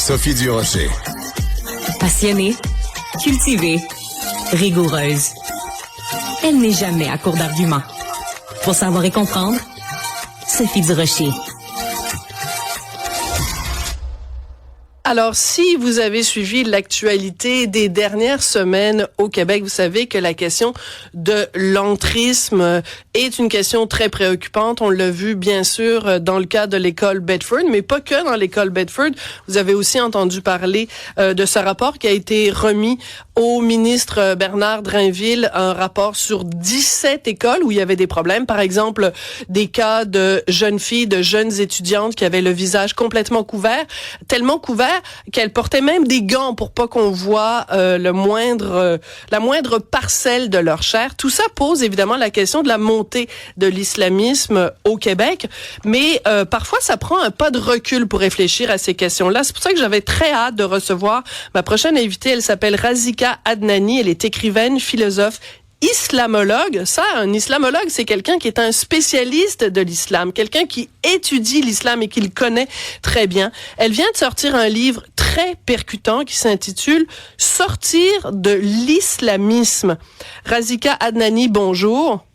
Sophie Durocher. Passionnée, cultivée, rigoureuse. Elle n'est jamais à court d'arguments. Pour savoir et comprendre, Sophie Durocher. Alors, si vous avez suivi l'actualité des dernières semaines au Québec, vous savez que la question de l'entrisme est une question très préoccupante. On l'a vu, bien sûr, dans le cas de l'école Bedford, mais pas que dans l'école Bedford. Vous avez aussi entendu parler de ce rapport qui a été remis au ministre Bernard Drinville, un rapport sur 17 écoles où il y avait des problèmes. Par exemple, des cas de jeunes filles, de jeunes étudiantes qui avaient le visage complètement couvert, tellement couvert qu'elles portaient même des gants pour pas qu'on voit la moindre parcelle de leur chair. Tout ça pose évidemment la question de la montée de l'islamisme au Québec, mais parfois ça prend un pas de recul pour réfléchir à ces questions-là. C'est pour ça que j'avais très hâte de recevoir ma prochaine invitée. Elle s'appelle Razika Adnani. Elle est écrivaine, philosophe, islamologue. Ça, un islamologue, c'est quelqu'un qui est un spécialiste de l'islam, quelqu'un qui étudie l'islam et qui le connaît très bien. Elle vient de sortir un livre très percutant qui s'intitule « Sortir de l'islamisme ». Razika Adnani, bonjour.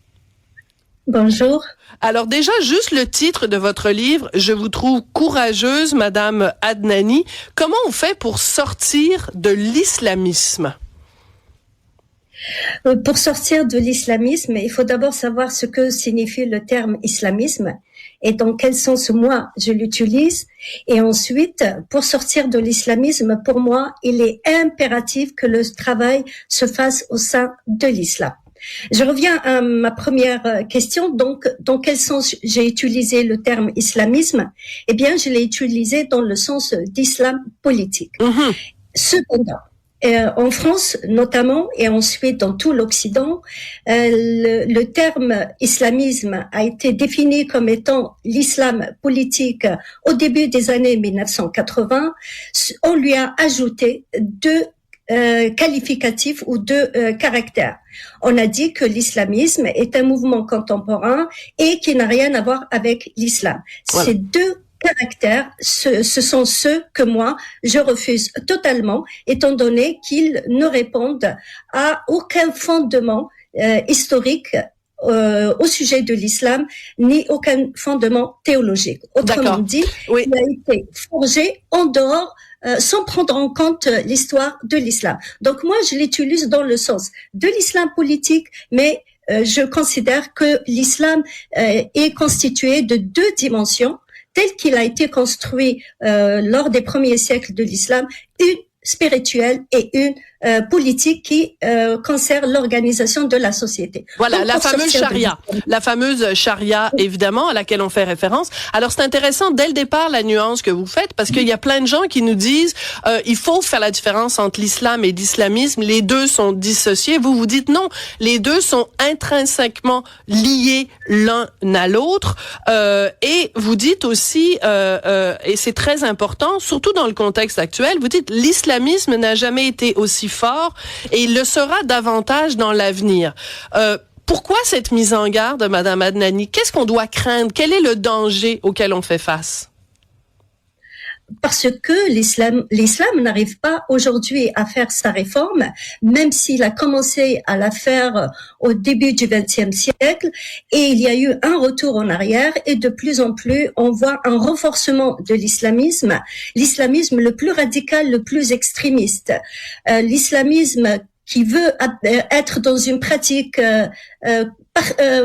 Bonjour. Alors déjà, juste le titre de votre livre, je vous trouve courageuse, Madame Adnani. Comment on fait pour sortir de l'islamisme? Pour sortir de l'islamisme, il faut d'abord savoir ce que signifie le terme islamisme et dans quel sens moi je l'utilise. Et ensuite, pour sortir de l'islamisme, pour moi, il est impératif que le travail se fasse au sein de l'islam. Je reviens à ma première question. Donc, dans quel sens j'ai utilisé le terme islamisme? Eh bien, je l'ai utilisé dans le sens d'islam politique. Cependant, en France notamment et ensuite dans tout l'Occident, le terme islamisme a été défini comme étant l'islam politique au début des années 1980. On lui a ajouté deux qualificatifs ou deux caractères. On a dit que l'islamisme est un mouvement contemporain et qui n'a rien à voir avec l'islam. Voilà. Ces deux caractères, ce sont ceux que moi, je refuse totalement, étant donné qu'ils ne répondent à aucun fondement historique au sujet de l'islam, ni aucun fondement théologique. Autrement dit, oui. Il a été forgé en dehors, sans prendre en compte l'histoire de l'islam. Donc moi, je l'utilise dans le sens de l'islam politique, mais je considère que l'islam est constitué de deux dimensions, tel qu'il a été construit lors des premiers siècles de l'islam, une spirituelle et une politique qui concerne l'organisation de la société. Voilà, donc, la fameuse charia, évidemment, à laquelle on fait référence. Alors, c'est intéressant, dès le départ, la nuance que vous faites, parce qu'il y a plein de gens qui nous disent il faut faire la différence entre l'islam et l'islamisme. Les deux sont dissociés. Vous dites non, les deux sont intrinsèquement liés l'un à l'autre. Et vous dites aussi, et c'est très important, surtout dans le contexte actuel, vous dites l'islamisme n'a jamais été aussi fort et il le sera davantage dans l'avenir. Pourquoi cette mise en garde, Madame Adnani? Qu'est-ce qu'on doit craindre? Quel est le danger auquel on fait face? Parce que l'islam n'arrive pas aujourd'hui à faire sa réforme, même s'il a commencé à la faire au début du XXe siècle, et il y a eu un retour en arrière, et de plus en plus, on voit un renforcement de l'islamisme le plus radical, le plus extrémiste. L'islamisme qui veut être dans une pratique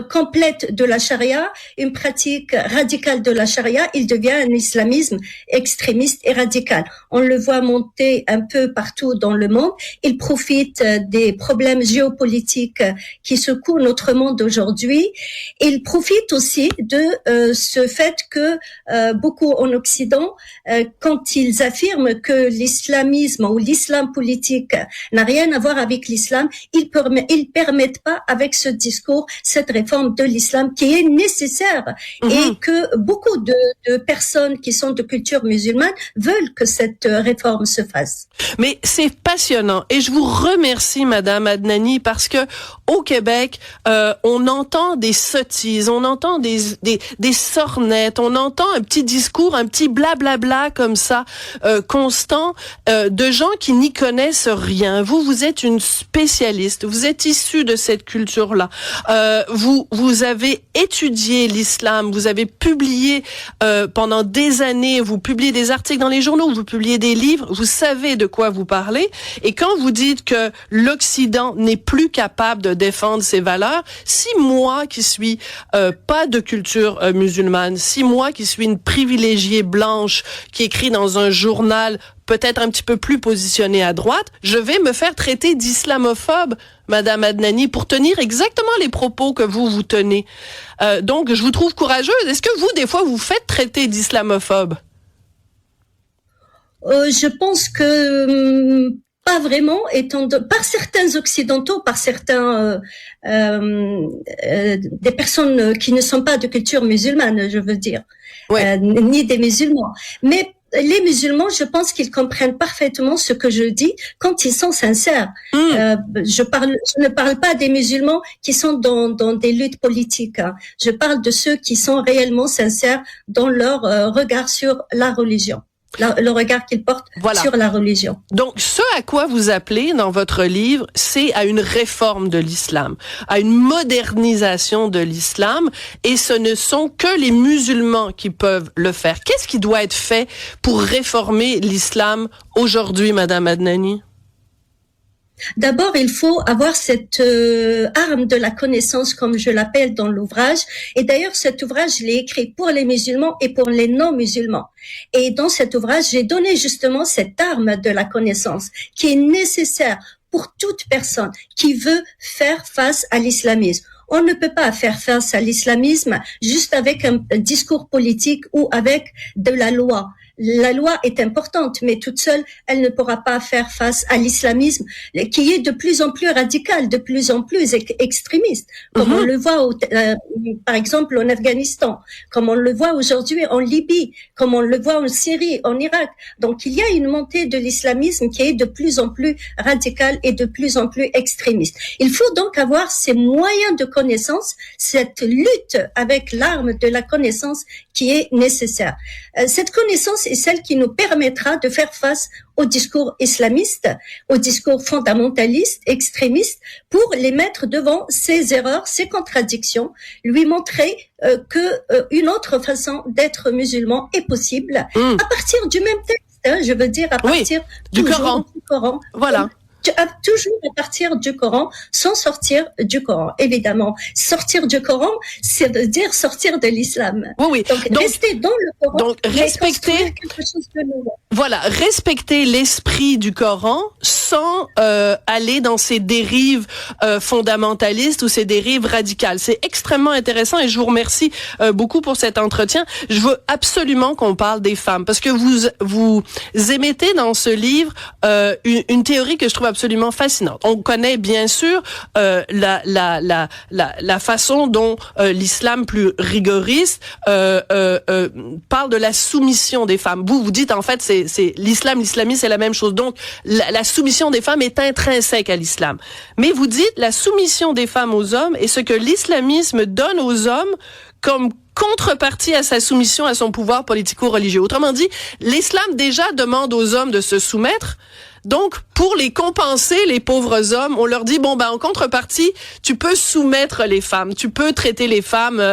complète de la charia, une pratique radicale de la charia, il devient un islamisme extrémiste et radical. On le voit monter un peu partout dans le monde. Il profite des problèmes géopolitiques qui secouent notre monde aujourd'hui. Il profite aussi de ce fait que beaucoup en Occident, quand ils affirment que l'islamisme ou l'islam politique n'a rien à voir avec l'islam, ils permettent pas avec ce discours cette réforme de l'islam qui est nécessaire et que beaucoup de personnes qui sont de culture musulmane veulent que cette réforme se fasse. Mais c'est passionnant et je vous remercie, Madame Adnani, parce que au Québec, on entend des sottises, on entend des sornettes, on entend un petit discours, un petit blablabla comme ça, constant, de gens qui n'y connaissent rien. Vous êtes une spécialiste, vous êtes issue de cette culture-là. Vous avez étudié l'islam, vous avez publié pendant des années, vous publiez des articles dans les journaux, vous publiez des livres, vous savez de quoi vous parlez. Et quand vous dites que l'Occident n'est plus capable de défendre ses valeurs, si moi qui suis pas de culture musulmane, si moi qui suis une privilégiée blanche qui écrit dans un journal peut-être un petit peu plus positionné à droite, je vais me faire traiter d'islamophobe, Madame Adnani, pour tenir exactement les propos que vous tenez. Donc, je vous trouve courageuse. Est-ce que vous, des fois, vous faites traiter d'islamophobe? Je pense que pas vraiment, par certains occidentaux, par certains des personnes qui ne sont pas de culture musulmane, je veux dire, ni des musulmans. Mais les musulmans, je pense qu'ils comprennent parfaitement ce que je dis quand ils sont sincères. Je ne parle pas des musulmans qui sont dans des luttes politiques. Hein. Je parle de ceux qui sont réellement sincères dans leur regard sur la religion. Le regard qu'ils portent sur la religion. Donc, ce à quoi vous appelez dans votre livre, c'est à une réforme de l'islam, à une modernisation de l'islam, et ce ne sont que les musulmans qui peuvent le faire. Qu'est-ce qui doit être fait pour réformer l'islam aujourd'hui, Madame Adnani? D'abord, il faut avoir cette arme de la connaissance, comme je l'appelle dans l'ouvrage. Et d'ailleurs, cet ouvrage, je l'ai écrit pour les musulmans et pour les non-musulmans. Et dans cet ouvrage, j'ai donné justement cette arme de la connaissance qui est nécessaire pour toute personne qui veut faire face à l'islamisme. On ne peut pas faire face à l'islamisme juste avec un discours politique ou avec de la loi. La loi est importante, mais toute seule, elle ne pourra pas faire face à l'islamisme qui est de plus en plus radical, de plus en plus extrémiste, comme on le voit par exemple en Afghanistan, comme on le voit aujourd'hui en Libye, comme on le voit en Syrie, en Irak. Donc il y a une montée de l'islamisme qui est de plus en plus radicale et de plus en plus extrémiste. Il faut donc avoir ces moyens de connaissance, cette lutte avec l'arme de la connaissance qui est nécessaire. Cette connaissance est celle qui nous permettra de faire face au discours islamiste, au discours fondamentaliste, extrémiste, pour les mettre devant ses erreurs, ses contradictions, lui montrer que une autre façon d'être musulman est possible à partir du même texte, hein, je veux dire à partir du Coran. Voilà. Toujours à partir du Coran, sans sortir du Coran. Évidemment, sortir du Coran, c'est de dire sortir de l'islam. Oui. Donc rester dans le Coran, donc respecter quelque chose de nouveau. Voilà, respecter l'esprit du Coran sans aller dans ces dérives fondamentalistes ou ces dérives radicales. C'est extrêmement intéressant et je vous remercie beaucoup pour cet entretien. Je veux absolument qu'on parle des femmes parce que vous émettez dans ce livre une théorie que je trouve absolument fascinante. On connaît bien sûr la façon dont l'islam plus rigoriste parle de la soumission des femmes. Vous dites en fait c'est l'islamisme c'est la même chose. Donc la soumission des femmes est intrinsèque à l'islam. Mais vous dites la soumission des femmes aux hommes est ce que l'islamisme donne aux hommes comme contrepartie à sa soumission à son pouvoir politico-religieux. Autrement dit, l'islam déjà demande aux hommes de se soumettre. Donc, pour les compenser, les pauvres hommes, on leur dit, en contrepartie, tu peux soumettre les femmes, tu peux traiter les femmes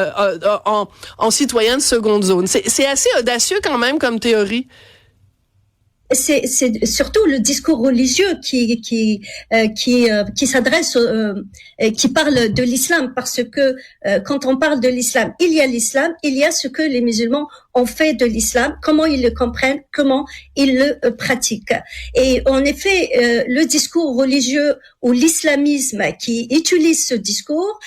en citoyens de seconde zone. C'est assez audacieux quand même comme théorie. C'est surtout le discours religieux qui s'adresse qui parle de l'islam parce que quand on parle de l'islam, il y a ce que les musulmans ont fait de l'islam, comment ils le comprennent, comment ils le pratiquent. Et en effet, le discours religieux ou l'islamisme qui utilise ce discours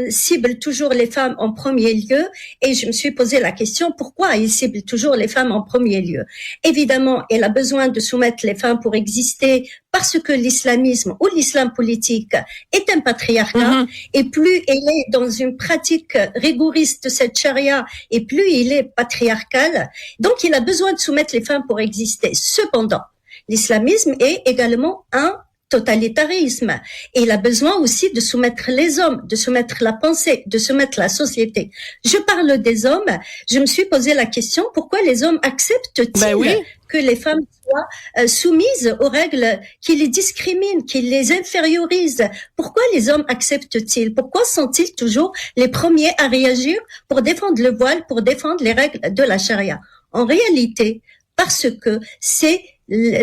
cible toujours les femmes en premier lieu. Et je me suis posé la question, pourquoi il cible toujours les femmes en premier lieu? Évidemment, elle a besoin de soumettre les femmes pour exister, parce que l'islamisme ou l'islam politique est un patriarcat, et plus il est dans une pratique rigoriste de cette charia, et plus il est patriarcal, donc il a besoin de soumettre les femmes pour exister. Cependant, l'islamisme est également un totalitarisme. Et il a besoin aussi de soumettre les hommes, de soumettre la pensée, de soumettre la société. Je parle des hommes. Je me suis posé la question, pourquoi les hommes acceptent-ils que les femmes soient soumises aux règles qui les discriminent, qui les infériorisent? Pourquoi les hommes acceptent-ils? Pourquoi sont-ils toujours les premiers à réagir pour défendre le voile, pour défendre les règles de la charia? En réalité, parce que c'est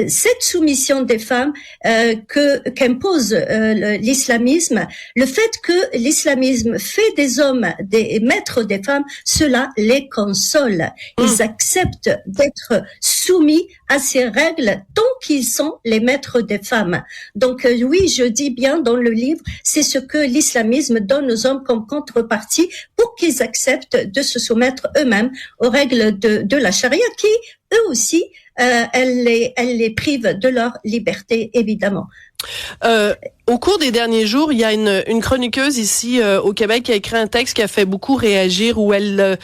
cette soumission des femmes qu'impose l'islamisme, le fait que l'islamisme fait des hommes des maîtres des femmes, cela les console. Ils acceptent d'être soumis à ces règles tant qu'ils sont les maîtres des femmes. Donc oui, je dis bien dans le livre, c'est ce que l'islamisme donne aux hommes comme contrepartie pour qu'ils acceptent de se soumettre eux-mêmes aux règles de la charia qui, eux aussi, elle les prive de leur liberté, évidemment. Au cours des derniers jours, il y a une chroniqueuse ici au Québec qui a écrit un texte qui a fait beaucoup réagir, où elle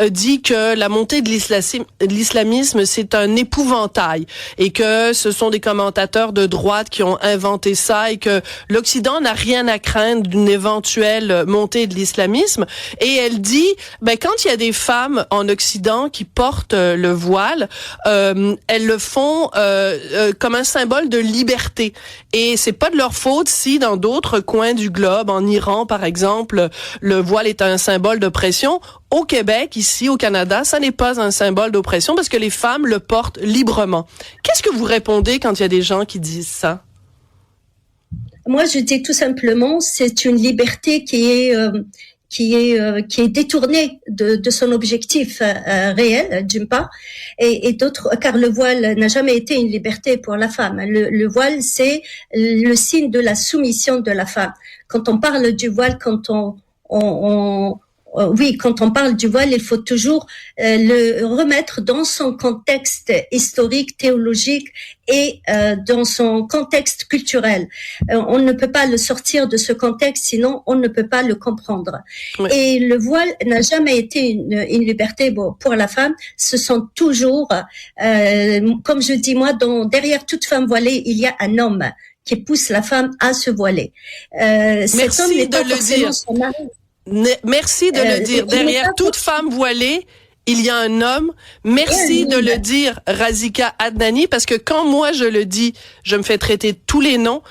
dit que la montée de l'islamisme, c'est un épouvantail, et que ce sont des commentateurs de droite qui ont inventé ça, et que l'Occident n'a rien à craindre d'une éventuelle montée de l'islamisme. Et elle dit, quand il y a des femmes en Occident qui portent le voile, elles le font comme un symbole de liberté. Et c'est pas de leur faute si dans d'autres coins du globe, en Iran par exemple, le voile est un symbole d'oppression. Au Québec, ici au Canada, ça n'est pas un symbole d'oppression parce que les femmes le portent librement. Qu'est-ce que vous répondez quand il y a des gens qui disent ça? Moi, je dis tout simplement, c'est une liberté qui est détournée de son objectif réel, d'une part, et d'autre, car le voile n'a jamais été une liberté pour la femme. Le voile, c'est le signe de la soumission de la femme. Quand on parle du voile, quand on parle du voile, il faut toujours le remettre dans son contexte historique, théologique et dans son contexte culturel. On ne peut pas le sortir de ce contexte, sinon on ne peut pas le comprendre. Oui. Et le voile n'a jamais été une liberté pour la femme. Ce sont toujours, comme je dis moi, derrière toute femme voilée, il y a un homme qui pousse la femme à se voiler. Cet homme n'est pas forcément son mari. Merci de le dire. Derrière toute femme voilée, il y a un homme. Merci de le dire, Razika Adnani, parce que quand moi je le dis, je me fais traiter de tous les noms.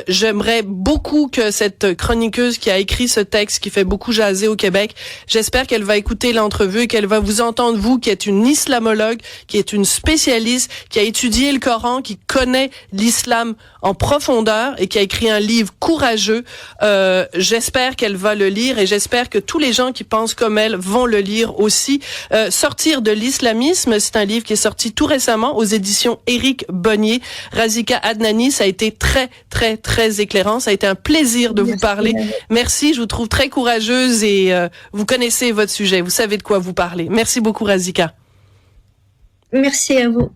J'aimerais beaucoup que cette chroniqueuse qui a écrit ce texte, qui fait beaucoup jaser au Québec, j'espère qu'elle va écouter l'entrevue et qu'elle va vous entendre, vous, qui êtes une islamologue, qui est une spécialiste, qui a étudié le Coran, qui connaît l'islam en profondeur et qui a écrit un livre courageux. J'espère qu'elle va le lire et j'espère que tous les gens qui pensent comme elle vont le lire aussi. Sortir de l'islamisme, c'est un livre qui est sorti tout récemment aux éditions Éric Bonnier. Razika Adnani, ça a été très, très, très éclairant. Ça a été un plaisir de vous parler. Merci, je vous trouve très courageuse et vous connaissez votre sujet. Vous savez de quoi vous parlez. Merci beaucoup, Razika. Merci à vous.